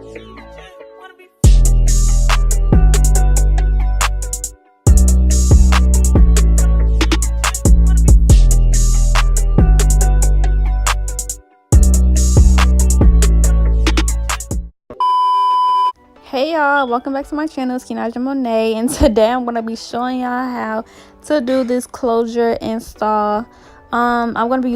Hey y'all, welcome back to my channel. It's K.monae, and today I'm going to be showing y'all how to do this closure install. I'm going to be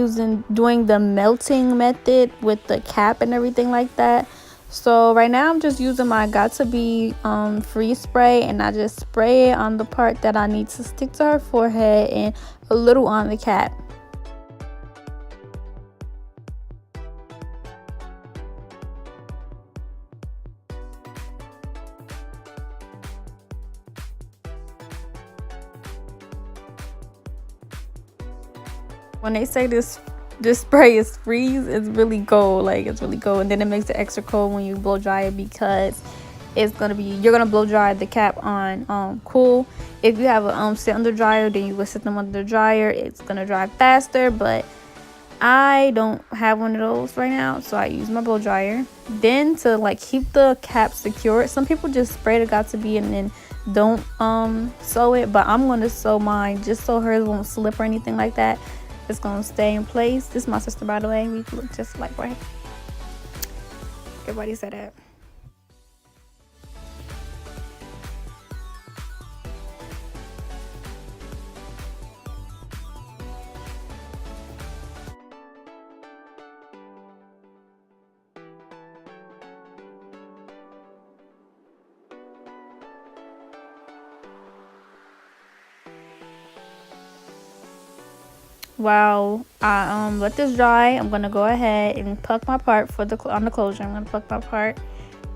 doing the melting method with the cap and everything like that. So right now I'm just using my got to be freeze spray, and I just spray it on the part that I need to stick to her forehead and a little on the cap. When they say this spray is freeze, it's really cold. Like, it's really cold, and then it makes it extra cold when you blow dry it, because you're gonna blow dry the cap on cool. If you have a sit under dryer, then you would sit them under the dryer. It's gonna dry faster, but I don't have one of those right now, so I use my blow dryer. Then to like keep the cap secure, some people just spray the got to be and then don't sew it, but I'm gonna sew mine just so hers won't slip or anything like that. It's gonna stay in place. This is my sister, by the way. We look just like, right? Everybody said that. While I let this dry, I'm gonna go ahead and pluck my part on the closure. I'm gonna pluck my part,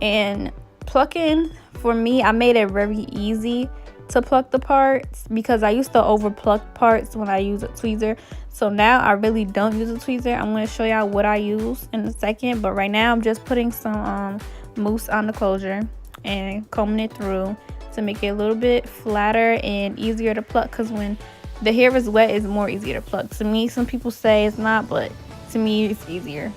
and plucking, for me, I made it very easy to pluck the parts because I used to over pluck parts when I use a tweezer. So now I really don't use a tweezer. I'm gonna show y'all what I use in a second, but right now I'm just putting some mousse on the closure and combing it through to make it a little bit flatter and easier to pluck, because when the hair is wet, it's more easier to pluck. To me, some people say it's not, but to me, it's easier.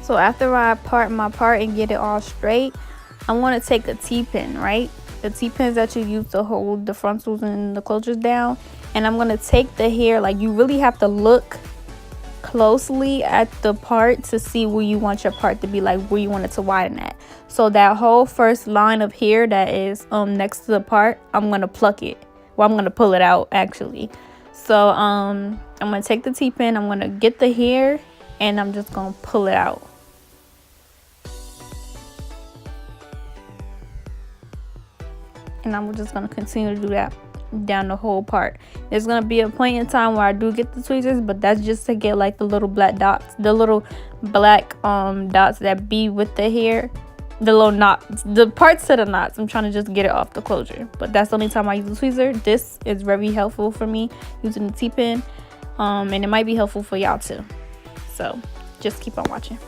So after I part my part and get it all straight, I want to take a T-pin, right? The T-pins that you use to hold the frontals and the closures down. And I'm going to take the hair, like, you really have to look closely at the part to see where you want your part to be, like where you want it to widen at. So that whole first line of hair that is next to the part, I'm going to pluck it. Well, I'm going to pull it out, actually. So I'm going to take the T-pin, I'm going to get the hair, and I'm just going to pull it out. And I'm just going to continue to do that down the whole part. There's going to be a point in time where I do get the tweezers, but that's just to get like the little black dots, the little black dots that be with the hair, the little knots, the parts to the knots. I'm trying to just get it off the closure, but that's the only time I use the tweezer. This is very helpful for me, using the T-pin, and it might be helpful for y'all too. So just keep on watching.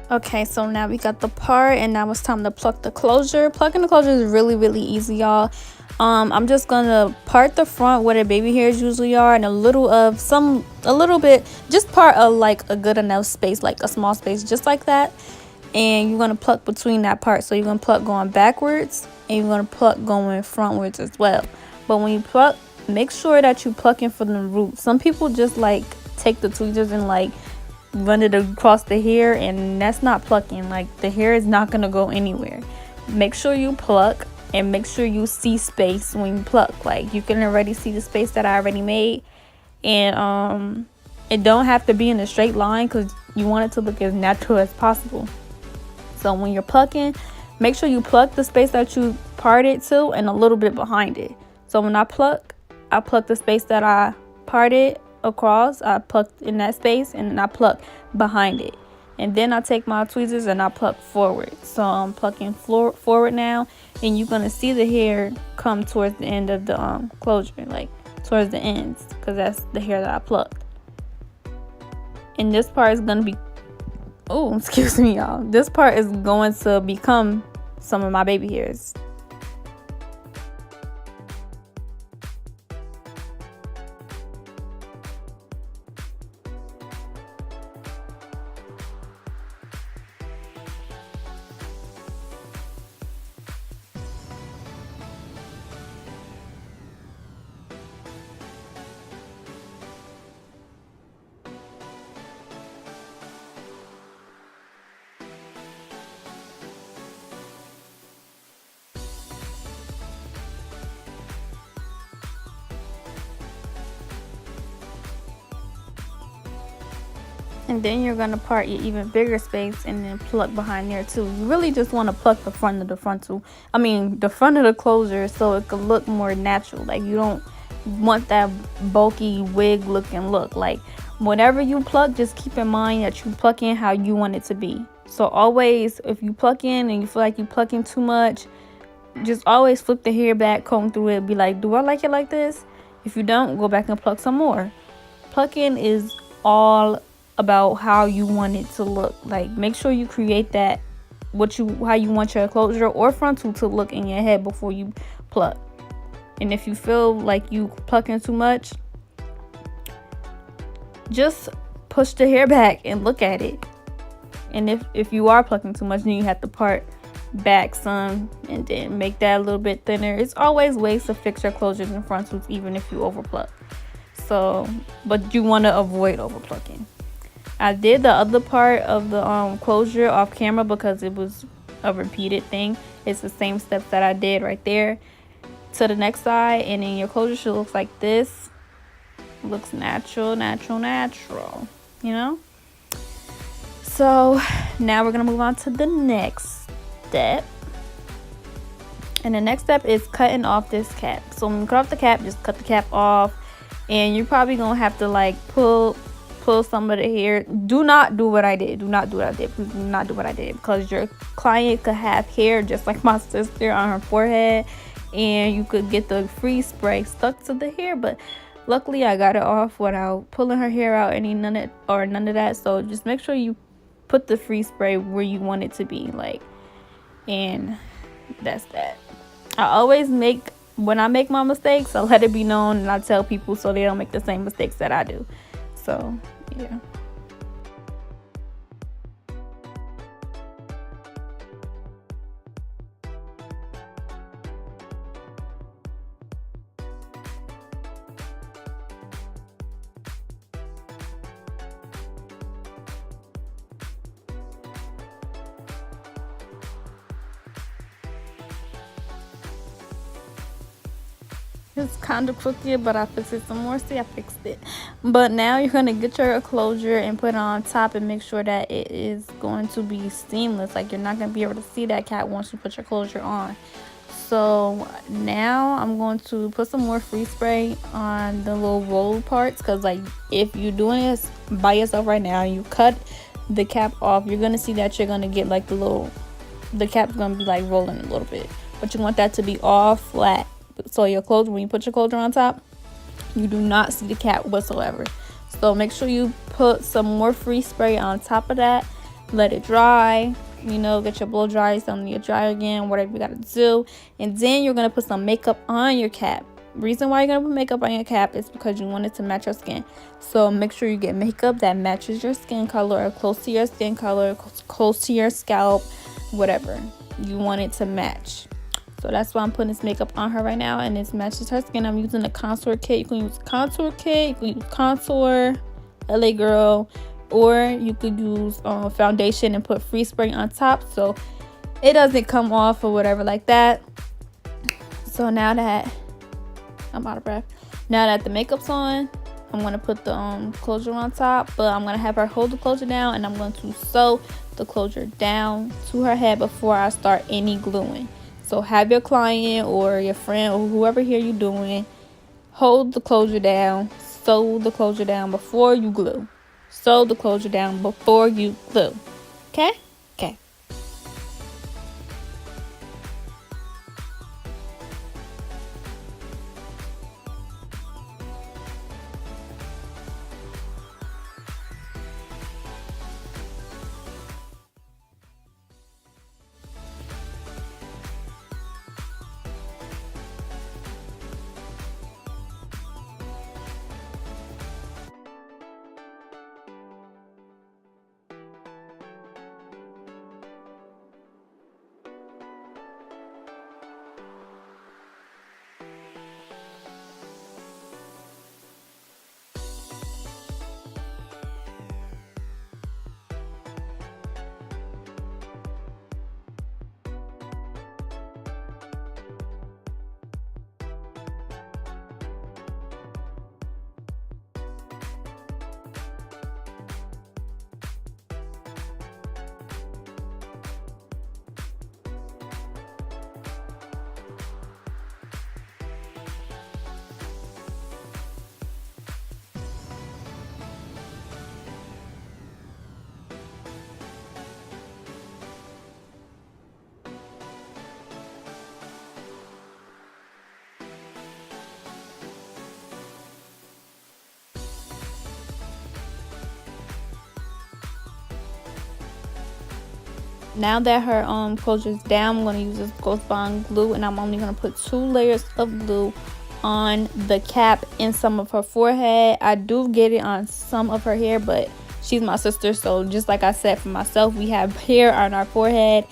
Okay, so now we got the part, and now it's time to pluck the closure. Plucking the closure is really, really easy, y'all. I'm just gonna part the front where the baby hairs usually are, and a little bit, just part of like a good enough space, like a small space, just like that. And you're gonna pluck between that part. So you're gonna pluck going backwards, and you're gonna pluck going frontwards as well. But when you pluck, make sure that you plucking from the root. Some people just like take the tweezers and like run it across the hair, and that's not plucking. Like, the hair is not gonna go anywhere. Make sure you pluck, and make sure you see space when you pluck. Like, you can already see the space that I already made, and it don't have to be in a straight line because you want it to look as natural as possible. So when you're plucking, make sure you pluck the space that you parted to and a little bit behind it. So when I pluck the space that I parted across, I plucked in that space, and then I pluck behind it, and then I take my tweezers and I pluck forward. So I'm plucking forward now, and you're gonna see the hair come towards the end of the closure, like towards the ends, because that's the hair that I plucked. And this part is gonna be, oh, excuse me, y'all, this part is going to become some of my baby hairs. And then you're going to part your even bigger space and then pluck behind there too. You really just want to pluck the front of the frontal. The front of the closure, so it could look more natural. Like, you don't want that bulky wig looking look. Like, whenever you pluck, just keep in mind that you pluck in how you want it to be. So always, if you pluck in and you feel like you're plucking too much, just always flip the hair back, comb through it, be like, do I like it like this? If you don't, go back and pluck some more. Plucking is all about how you want it to look. Like, make sure you create that how you want your closure or frontal to look in your head before you pluck. And if you feel like you plucking too much, just push the hair back and look at it. And if you are plucking too much, then you have to part back some and then make that a little bit thinner. It's always ways to fix your closures and frontals, even if you overpluck. So, but you want to avoid overplucking. I did the other part of the closure off camera because it was a repeated thing. It's the same steps that I did right there to the next side, and then your closure should look like this. It looks natural, you know? So now we're gonna move on to the next step. And the next step is cutting off this cap. So when you cut off the cap, just cut the cap off, and you're probably gonna have to like pull some of the hair. Do not do what I did. Please do not do what I did, because your client could have hair just like my sister on her forehead, and you could get the freeze spray stuck to the hair. But luckily I got it off without pulling her hair out none of that. So just make sure you put the freeze spray where you want it to be, like, and that's that. When I make my mistakes, I let it be known, and I tell people so they don't make the same mistakes that I do. So yeah. It's kind of crooked, but I fixed it some more. See, I fixed it. But now you're going to get your closure and put it on top and make sure that it is going to be seamless. Like, you're not going to be able to see that cap once you put your closure on. So now I'm going to put some more free spray on the little roll parts, because like, if you're doing this by yourself right now, you cut the cap off, you're going to see that you're going to get like the cap's going to be like rolling a little bit. But you want that to be all flat. So your closure, when you put your closure on top, you do not see the cap whatsoever. So make sure you put some more free spray on top of that. let it dry, get your blow dries on your dryer again, whatever you gotta do. And then you're gonna put some makeup on your cap. Reason why you're gonna put makeup on your cap is because you want it to match your skin. So make sure you get makeup that matches your skin color, or close to your skin color, close to your scalp, whatever you want it to match. So that's why I'm putting this makeup on her right now, and it matches her skin. I'm using a contour kit. You can use contour kit, you can use contour, LA Girl, or you could use foundation and put free spray on top so it doesn't come off or whatever like that. So now that I'm out of breath, now that the makeup's on, I'm going to put the closure on top, but I'm going to have her hold the closure down, and I'm going to sew the closure down to her head before I start any gluing. So have your client or your friend or whoever here you doing hold the closure down, sew the closure down before you glue. Sew the closure down before you glue. Okay? Okay. Now that her closure is down, I'm going to use this Ghost Bond glue, and I'm only going to put 2 layers of glue on the cap and some of her forehead. I do get it on some of her hair, but she's my sister, so just like I said for myself, we have hair on our forehead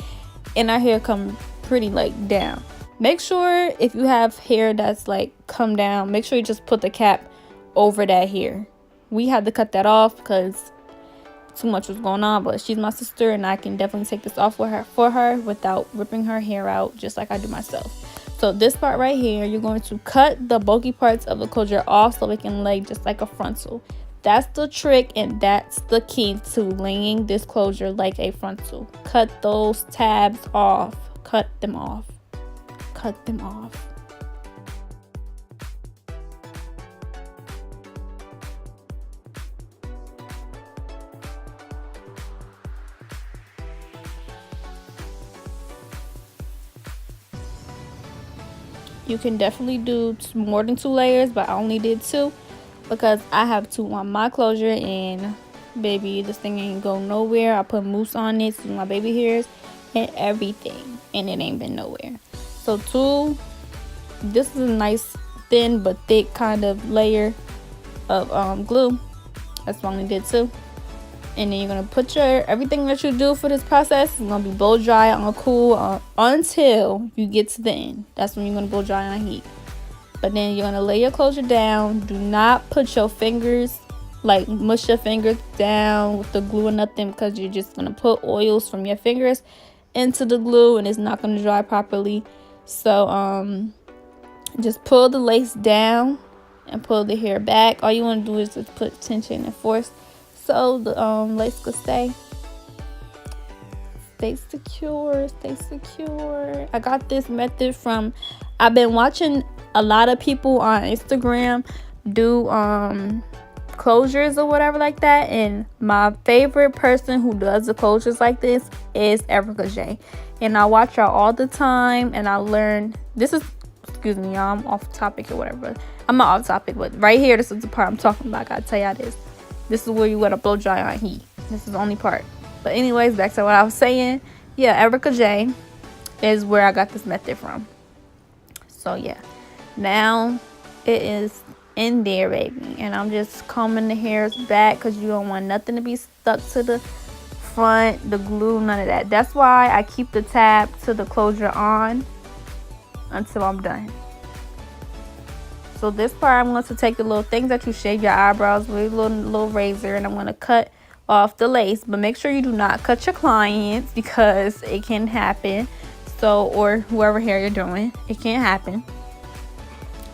and our hair come pretty like down. Make sure if you have hair that's like come down, make sure you just put the cap over that hair. We had to cut that off because too much was going on, but she's my sister and I can definitely take this off for her without ripping her hair out, just like I do myself. So this part right here, you're going to cut the bulky parts of the closure off so it can lay just like a frontal. That's the trick, and that's the key to laying this closure like a frontal. Cut those tabs off. Cut them off. Cut them off. You can definitely do more than 2 layers, but I only did 2 because I have 2 on my closure, and baby, this thing ain't go nowhere. I put mousse on it to my baby hairs and everything, and it ain't been nowhere. So 2, this is a nice thin but thick kind of layer of glue. That's why I only did 2. And then you're going to put everything that you do for this process is going to be blow dry on cool until you get to the end. That's when you're going to blow dry on heat. But then you're going to lay your closure down. Do not put your fingers, like mush your fingers down with the glue or nothing, because you're just going to put oils from your fingers into the glue and it's not going to dry properly. So just pull the lace down and pull the hair back. All you want to do is just put tension and force so the lace could stay secure. I got this method from, I've been watching a lot of people on Instagram do closures or whatever like that, and my favorite person who does the closures like this is IAMERICKAJ, and I watch her all the time, and I learn this is, excuse me y'all, I'm off topic or whatever, I'm not off topic, but right here, this is the part I'm talking about. I gotta tell y'all this is where you gotta blow dry on heat. This is the only part. But anyways, back to what I was saying. Yeah, IAMERICKAJ is where I got this method from. So yeah, now it is in there, baby, and I'm just combing the hairs back because you don't want nothing to be stuck to the front, the glue, none of that. That's why I keep the tab to the closure on until I'm done. So this part, I'm going to take the little things that you shave your eyebrows with, a little razor, and I'm going to cut off the lace. But make sure you do not cut your clients because it can happen. So, or whoever hair you're doing, it can happen.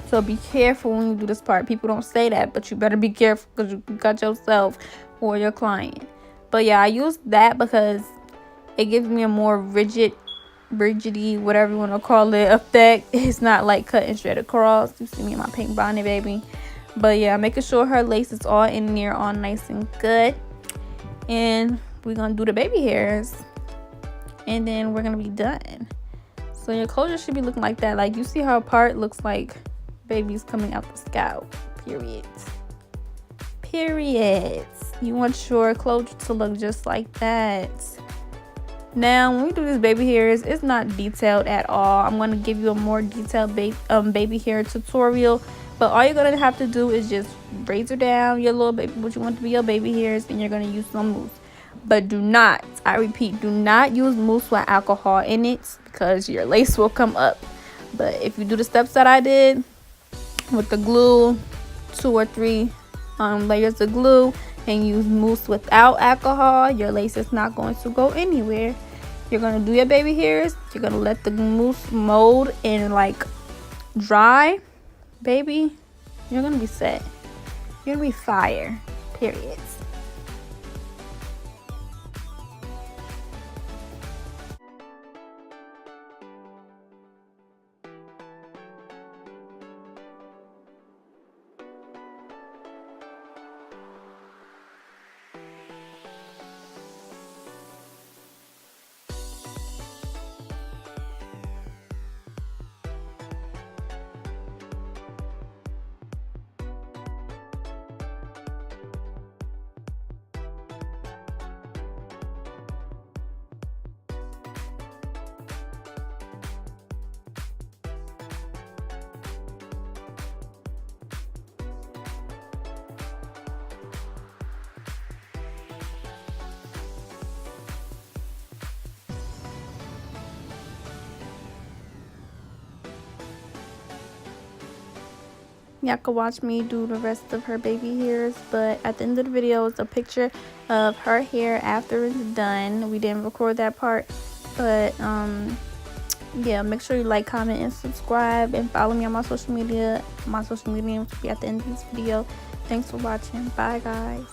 So be careful when you do this part. People don't say that, but you better be careful because you cut yourself or your client. But yeah, I use that because it gives me a more rigidity, whatever you want to call it, effect. It's not like cutting straight across. You see me in my pink bonnet, baby. But yeah, making sure her lace is all in there, all nice and good. And we're gonna do the baby hairs, and then we're gonna be done. So your closure should be looking like that. Like, you see how a part looks like baby's coming out the scalp. Period. You want your closure to look just like that. Now, when we do this baby hairs, it's not detailed at all. I'm going to give you a more detailed baby hair tutorial. But all you're going to have to do is just razor down your little baby, what you want to be your baby hairs, and you're going to use some mousse. But do not, I repeat, do not use mousse with alcohol in it because your lace will come up. But if you do the steps that I did with the glue, 2 or 3 layers of glue, and use mousse without alcohol, your lace is not going to go anywhere. You're going to do your baby hairs. You're going to let the mousse mold and like dry. Baby, you're going to be set. You're going to be fire. Period. Y'all can watch me do the rest of her baby hairs, but at the end of the video is a picture of her hair after it's done. We didn't record that part, but yeah, make sure you like, comment, and subscribe, and follow me on my social media. My social media will be at the end of this video. Thanks for watching. Bye, guys.